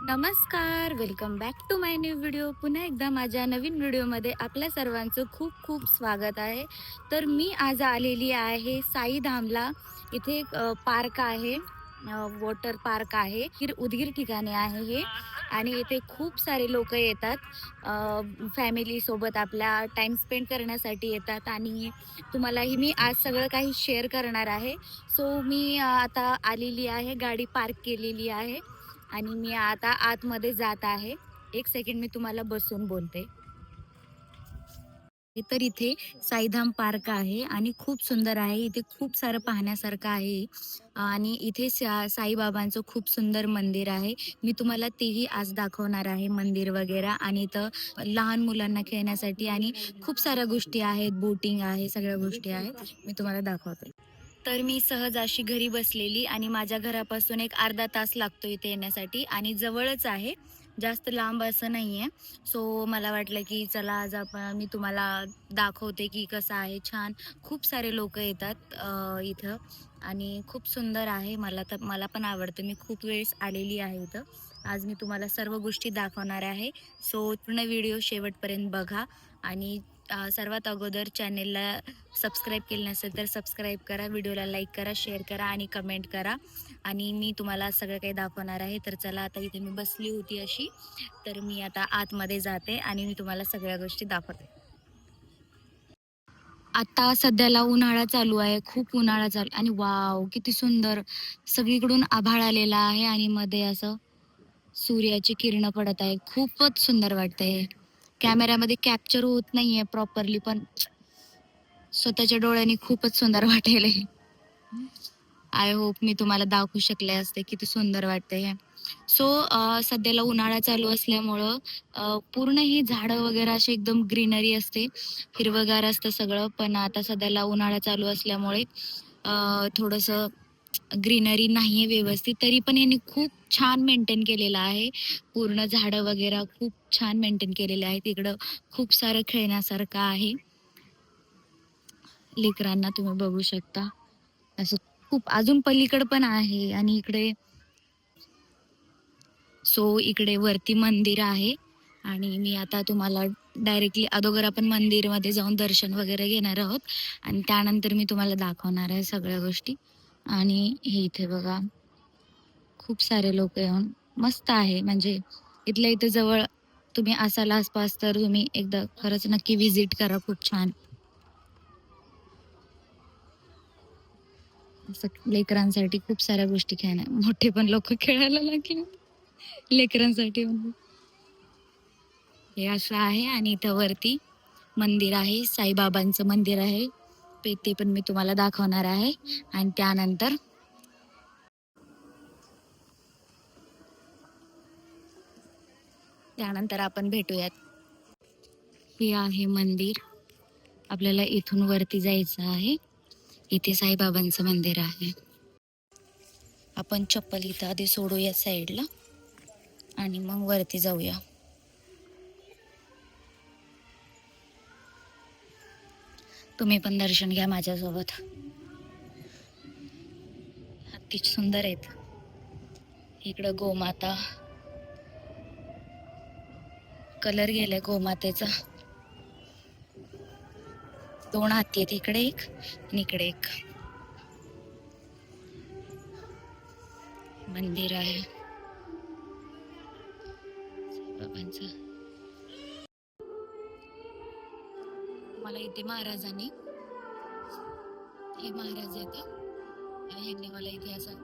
नमस्कार, welcome back to my new video. पुन्हा एकदा माझ्या नवीन व्हिडिओमध्ये आपल्या सर्वांचं खूप खूप स्वागत आहे. तर मी आज आलेली आहे साईधामला. इथे एक पार्क आहे, वॉटर पार्क आहे. उदगीर ठिकाणी आहे हे. आणि इथे खूप सारे लोक येतात, फॅमिलीसोबत आपल्या टाईम स्पेंड करण्यासाठी येतात. आणि तुम्हालाही मी आज सगळं काही शेअर करणार आहे. सो मी आता आलेली आहे, गाडी पार्क केलेली आहे आणि मी आता आतमध्ये जात आहे. एक सेकंड, मी तुम्हाला बसून बोलते. तर इथे साईधाम पार्क आहे आणि खूप सुंदर आहे. इथे खूप सारं पाहण्यासारखं आहे. आणि इथे साईबाबांचं खूप सुंदर मंदिर आहे. मी तुम्हाला तेही आज दाखवणार आहे, मंदिर वगैरे. आणि इथं लहान मुलांना खेळण्यासाठी आणि खूप साऱ्या गोष्टी आहेत, बोटिंग आहे, सगळ्या गोष्टी आहेत. मी तुम्हाला दाखवते. तर मी सहज अशी घरी बसलेली आणि माझ्या घरापासून एक अर्धा तास लागतो इथे येण्यासाठी आणि जवळच आहे, जास्त लांब असं नाही आहे. सो मला वाटलं की चला आज मी तुम्हाला दाखवते की कसं आहे. छान खूप सारे लोक येतात इथं आणि खूप सुंदर आहे. मला पण आवडतं. मी खूप वेळेस आलेली आहे इथं. आज मी तुम्हाला सर्व गोष्टी दाखवणार आहे. सो पूर्ण व्हिडिओ शेवटपर्यंत बघा. आणि सर्वात अगोदर चॅनेलला सबस्क्राईब केलं नसेल तर सबस्क्राईब करा, व्हिडिओला लाईक करा, शेअर करा आणि कमेंट करा. आणि मी तुम्हाला सगळं काही दाखवणार आहे. तर चला, आता इथे मी बसली होती अशी, तर मी आता आतमध्ये जाते आणि मी तुम्हाला सगळ्या गोष्टी दाखवते. आता सध्याला उन्हाळा चालू आहे, खूप उन्हाळा चालू आणि वाव किती सुंदर. सगळीकडून आभाळ आलेला आहे आणि मध्ये असं सूर्याची किरणं पडत आहे. खूपच सुंदर वाटतंय. कॅमेऱ्यामध्ये कॅप्चर होत नाहीये प्रॉपरली, पण स्वतःच्या डोळ्यांनी खूपच सुंदर वाटेल हे. आय होप मी तुम्हाला दाखवू शकले असते किती सुंदर वाटते हे. सो सध्याला उन्हाळा चालू असल्यामुळं पूर्ण ही झाडं वगैरे असे एकदम ग्रीनरी असते, हिरवगार असतं सगळं. पण आता सध्याला उन्हाळा चालू असल्यामुळे थोडंसं ग्रीनरी नाहीये व्यवस्थित. तरी पण यांनी खूप छान मेंटेन केलेलं आहे. पूर्ण झाडं वगैरे खूप छान मेंटेन केलेले आहेत. इकडं खूप सारं खेळण्यासारखं आहे. लेकरांना तुम्ही बघू शकता. असं खूप अजून पलीकडे पण आहे. आणि इकडे इकडे वरती मंदिर आहे. आणि मी आता तुम्हाला डायरेक्टली अगोदर आपण मंदिरमध्ये जाऊन दर्शन वगैरे घेणार आहोत आणि त्यानंतर मी तुम्हाला दाखवणार आहे सगळ्या गोष्टी. आणि हे इथे बघा, खूप सारे लोक येऊन मस्त आहे. म्हणजे इथल्या इथे जवळ तुम्ही असाल आसपास तर तुम्ही एकदा खरंच नक्की विजिट करा. खूप छान. असं लेकरांसाठी खूप साऱ्या गोष्टी खेळण्या, मोठे पण लोक खेळायला लागले लेकरांसाठी म्हणजे. हे असं आहे. आणि इथं वरती मंदिर आहे, साईबाबांचं मंदिर आहे. ते पण मी तुम्हाला दाखवणार आहे. आणि त्यानंतर आपण भेटूयात. हे आहे मंदिर. आपल्याला इथून वरती जायचं आहे. इथे साईबाबांचं मंदिर आहे. आपण चप्पल इथं आधी सोडूया साईडला आणि मग वरती जाऊया. तुम्ही पण दर्शन घ्या माझ्यासोबत. अति सुंदर आहेत. इकडं गोमाता, कलर गेलाय गोमातेचा. 2 हत्ती आहेत, इकडे एक आणि इकडे एक. मंदिर आहे बाबांचं. मला इथे महाराजांनी, हे महाराज आहेत, यांनी मला इथे असं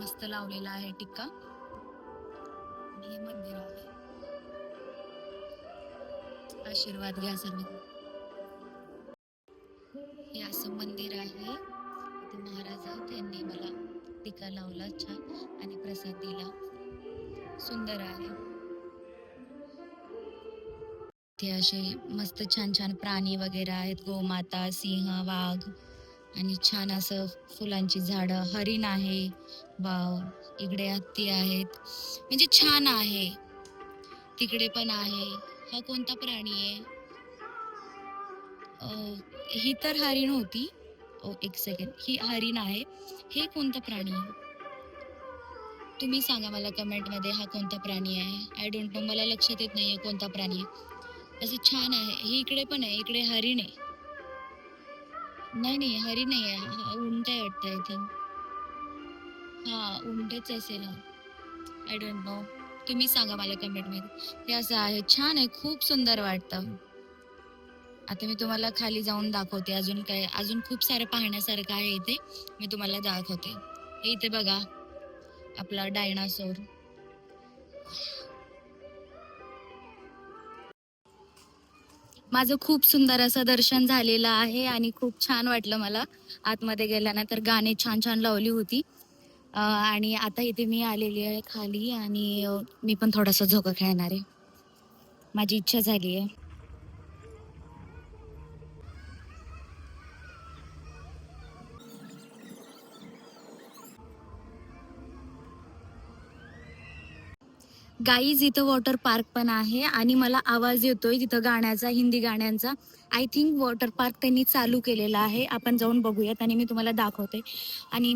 मस्त लावलेला आहे टिक्का. आणि हे मंदिर आहे. आशीर्वाद घ्या सर्व. हे असं मंदिर आहे. इथे महाराज आहेत, त्यांनी मला टिक्का लावला छान आणि प्रसाद दिला. सुंदर आहे. ते असे मस्त छान छान प्राणी वगैरे आहेत. गोमाता, सिंह, वाघ आणि छान असं फुलांची झाडं, हरिण आहे. वाव, इकडे हत्ती आहेत. म्हणजे छान आहे. तिकडे पण आहे. हा कोणता प्राणी आहे? ही तर हरिण होती. एक सेकंड, ही हरिण आहे. हे कोणता प्राणी आहे? तुम्ही सांगा मला कमेंटमध्ये हा कोणता प्राणी आहे. आय डोंट नो, मला लक्षात येत नाहीये कोणता प्राणी आहे. असं छान आहे. हे इकडे पण आहे, इकडे हरिण आहे. नाही नाही, हरिण नाही आहे, हा उंट आहे वाटतं. आय थिंक हा उंटच असेल हा. I don't know. तुम्ही सांगा मला कमेंटमध्ये. हे असं आहे, छान आहे, खूप सुंदर वाटतं. आता मी तुम्हाला खाली जाऊन दाखवते. अजून काय, अजून खूप सारं पाहण्यासारखं आहे इथे. मी तुम्हाला दाखवते. हे इथे बघा, आपला डायनासोर. माझं खूप सुंदर असं दर्शन झालेलं आहे आणि खूप छान वाटलं मला. आतमध्ये गेल्यानंतर गाणे छान छान लावली होती. आणि आता इथे मी आलेली आहे खाली आणि मी पण थोडासा झोका खेळणार आहे. माझी इच्छा झाली आहे. गाईज इथं वॉटर पार्क पण आहे आणि मला आवाज येतोय तिथं गाण्याचा, हिंदी गाण्यांचा. आय थिंक वॉटर पार्क त्यांनी चालू केलेला आहे. आपण जाऊन बघूयात आणि मी तुम्हाला दाखवते. आणि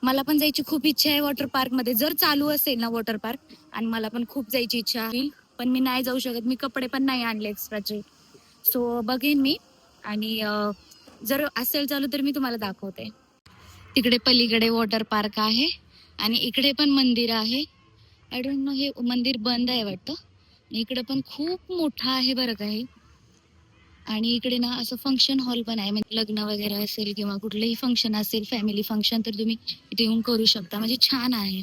मला पण जायची खूप इच्छा आहे वॉटर पार्क मध्ये, जर चालू असेल ना वॉटर पार्क. आणि मला पण खूप जायची इच्छा आहे, पण मी नाही जाऊ शकत. मी कपडे पण नाही आणले एक्स्ट्राचे. सो बघेन मी. आणि जर असेल चालू तर मी तुम्हाला दाखवते. तिकडे पलीकडे वॉटर पार्क आहे आणि इकडे पण मंदिर आहे. आय डोंट नो, हे मंदिर बंद आहे वाटतं. इकडे पण खूप मोठा आहे बरं का हे. आणि इकडे ना असं फंक्शन हॉल पण आहे, म्हणजे लग्न वगैरे असेल किंवा कुठलंही फंक्शन असेल, फॅमिली फंक्शन, तर तुम्ही इथे येऊन करू शकता. म्हणजे छान आहे.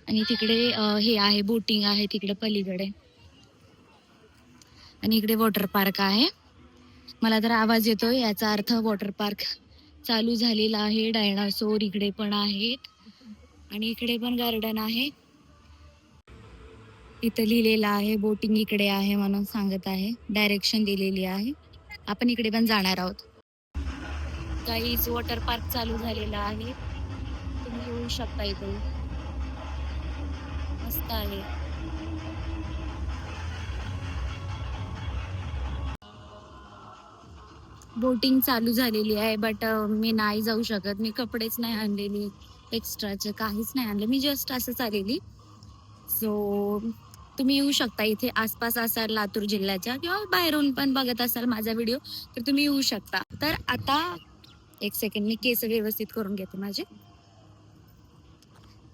आणि तिकडे हे आहे, बोटिंग आहे तिकडे पलीकडे. आणि इकडे वॉटर पार्क आहे. मला तर आवाज येतोय, याचा अर्थ वॉटर पार्क चालू झालेला आहे. डायनासोर इकडे पण आहेत आणि इकडे पण गार्डन आहे. इथं लिहिलेलं आहे बोटिंग इकडे आहे म्हणून सांगत आहे. डायरेक्शन दिलेली आहे. आपण इकडे पण जाणार आहोत. काहीच वॉटर पार्क चालू झालेला आहे. तुम्ही येऊ शकता इथे. मस्त आहे. बोटिंग चालू झालेली आहे, बट मी नाही जाऊ शकत. मी कपडेच नाही आणलेली एक्स्ट्राचे, काहीच नाही आणले. मी जस्ट असंच आलेली. सो तुम्ही येऊ शकता इथे, आसपास असाल लातूर जिल्ह्याच्या किंवा बाहेरून पण बघत असाल माझा व्हिडिओ, तर तुम्ही येऊ शकता. तर आता एक सेकंड, मी केस व्यवस्थित करून घेते माझे.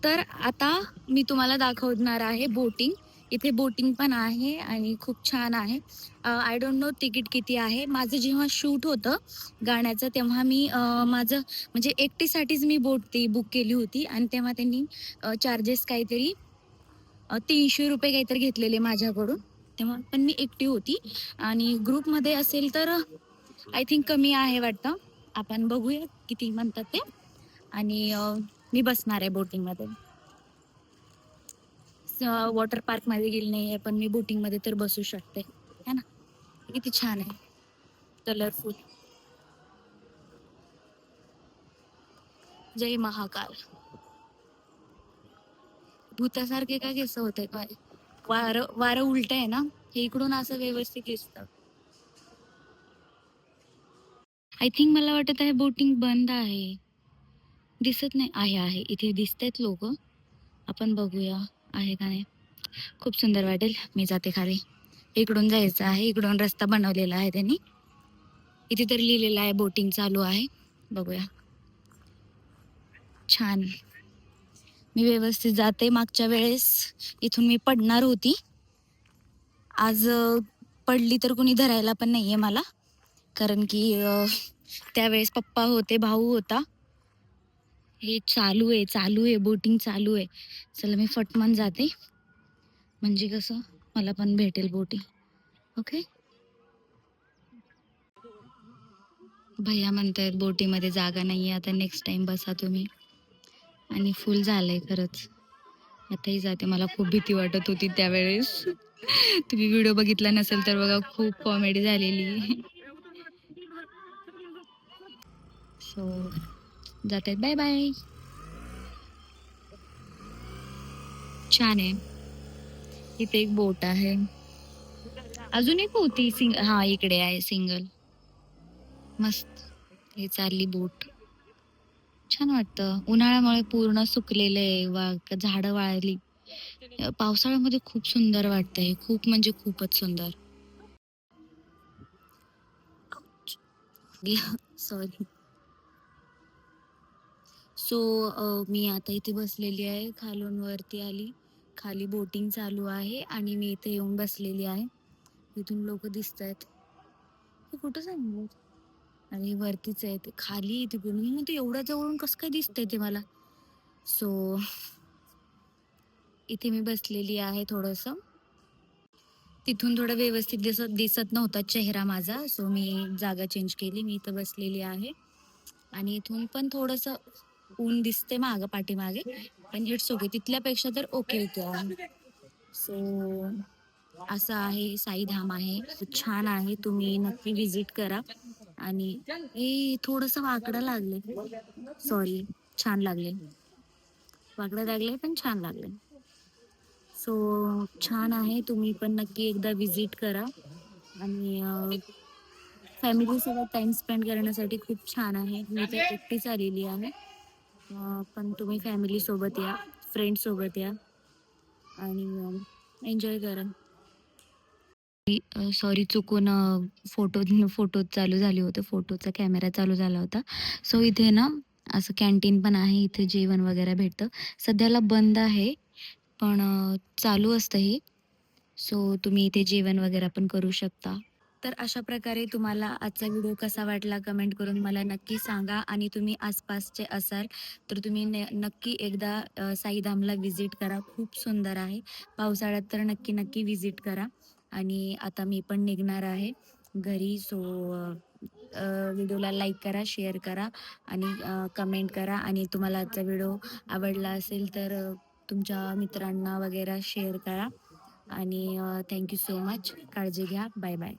तर आता मी तुम्हाला दाखवणार आहे बोटिंग. इथे बोटिंग पण आहे आणि खूप छान आहे. आय डोंट नो तिकीट किती आहे. माझं जेव्हा शूट होतं गाण्याचं, तेव्हा मी माझं म्हणजे एकटीसाठीच मी बोट ती बुक केली होती आणि तेव्हा त्यांनी चार्जेस काहीतरी 300 रुपये काहीतरी घेतलेले माझ्याकडून. तेव्हा पण मी एकटी होती. आणि ग्रुपमध्ये असेल तर आय थिंक कमी आहे वाटतं. आपण बघूया किती म्हणतात ते. आणि मी बसणार आहे बोटिंगमध्ये. वॉटर पार्कमध्ये गेली नाही आहे, पण मी बोटिंगमध्ये तर बसू शकते, है ना. किती छान आहे, कलरफुल. जय महाकाल. भूतासारखे का केस होते काय? वारं वारं उलट आहे ना, हे इकडून असं व्यवस्थित दिसतं. आय थिंक मला वाटत आहे बोटिंग बंद आहे. दिसत नाही. आहे आहे, इथे दिसतायत लोक. आपण बघूया आहे का नाही. खूप सुंदर वाटेल. मी जाते खाली. इकडून जायचं आहे, इकडून रस्ता बनवलेला आहे त्यांनी. इथे तर लिहिलेलं आहे बोटिंग चालू आहे. बघूया. छान. मी व्यवस्थित जाते. मागच्या वेळेस इथून मी पडणार होती. आज पडली तर कुणी धरायला पण नाहीये मला, कारण की त्यावेळेस पप्पा होते, भाऊ होता. हे चालू आहे, चालू आहे, बोटिंग चालू आहे. चला मी फटमन जाते, म्हणजे कसं मला पण भेटेल बोटिंग. ओके. भैया म्हणतायत बोटीमध्ये जागा नाहीये, आता नेक्स्ट टाइम बसा तुम्ही. आणि फुल झालंय खरंच. आताही जाते. मला खूप भीती वाटत होती त्यावेळेस. तुम्ही व्हिडिओ बघितला नसेल तर बघा, खूप कॉमेडी झालेली. सो जाते. Bye bye. छान आहे. इथे एक बोट आहे. अजून एक होती हा इकडे आहे सिंगल. मस्त. हे चालली बोट. छान वाटतं. उन्हाळ्यामुळे पूर्ण सुकलेलं आहे झाडं वाळली. पावसाळ्यामध्ये खूप सुंदर वाटतं हे. खूप म्हणजे खूपच सुंदर. सॉरी. सो मी आता इथे बसलेली आहे. खालून वरती आली. खाली बोटिंग चालू आहे आणि मी इथे येऊन बसलेली आहे. इथून लोकं दिसतायत. हे कुठं चाललेत? आणि वरतीच आहे ते. खाली आहे तिकडून. मी म्हणते एवढ्या जवळून कसं काय दिसतंय ते मला? सो इथे मी बसलेली आहे थोडंसं. तिथून थोडं व्यवस्थित दिसत दिसत नव्हता चेहरा माझा. सो मी जागा चेंज केली. मी इथं बसलेली आहे आणि इथून पण थोडंसं ऊन दिसते मागं पाठीमागे. पण इट्स ओके. तिथल्यापेक्षा तर ओके आहे. सो असं आहे, साईधाम आहे. छान आहे. तुम्ही नक्की व्हिजिट करा आणि थोडंसं वाकडं लागलंय. सॉरी. छान लागले. वाकडं लागलंय पण छान लागलंय. सो छान आहे. तुम्ही पण नक्की एकदा व्हिजिट करा आणि फॅमिलीसोबत टाईम स्पेंड करण्यासाठी खूप छान आहे. मी तर एकटीच आलेली आहे. पण तुम्ही फॅमिलीसोबत या, फ्रेंड्ससोबत या आणि एन्जॉय करा. सॉरी चुकून फोटो फोटो चालू झाले होते. फोटोचा कॅमेरा चालू झाला होता. सो इथे ना असं कॅन्टीन पण आहे. इथे जेवण वगैरे भेटतं. सध्याला बंद आहे, पण चालू असतं हे. सो तुम्ही इथे जेवण वगैरे पण करू शकता. तर अशा प्रकारे तुम्हाला आजचा व्हिडिओ कसा वाटला कमेंट करून मला नक्की सांगा आणि तुम्ही आसपासचे असाल तर तुम्ही नक्की एकदा साईधामला व्हिजिट करा. खूप सुंदर आहे. पावसाळ्यात तर नक्की नक्की व्हिजिट करा. आणि आता मी पण निघणार आहे घरी. सो व्हिडिओला लाईक करा, शेअर करा आणि कमेंट करा आणि तुम्हाला आजचा व्हिडिओ आवडला असेल तर तुमच्या मित्रांना वगैरे शेअर करा आणि थँक सो मच. काळजी घ्या. Bye bye.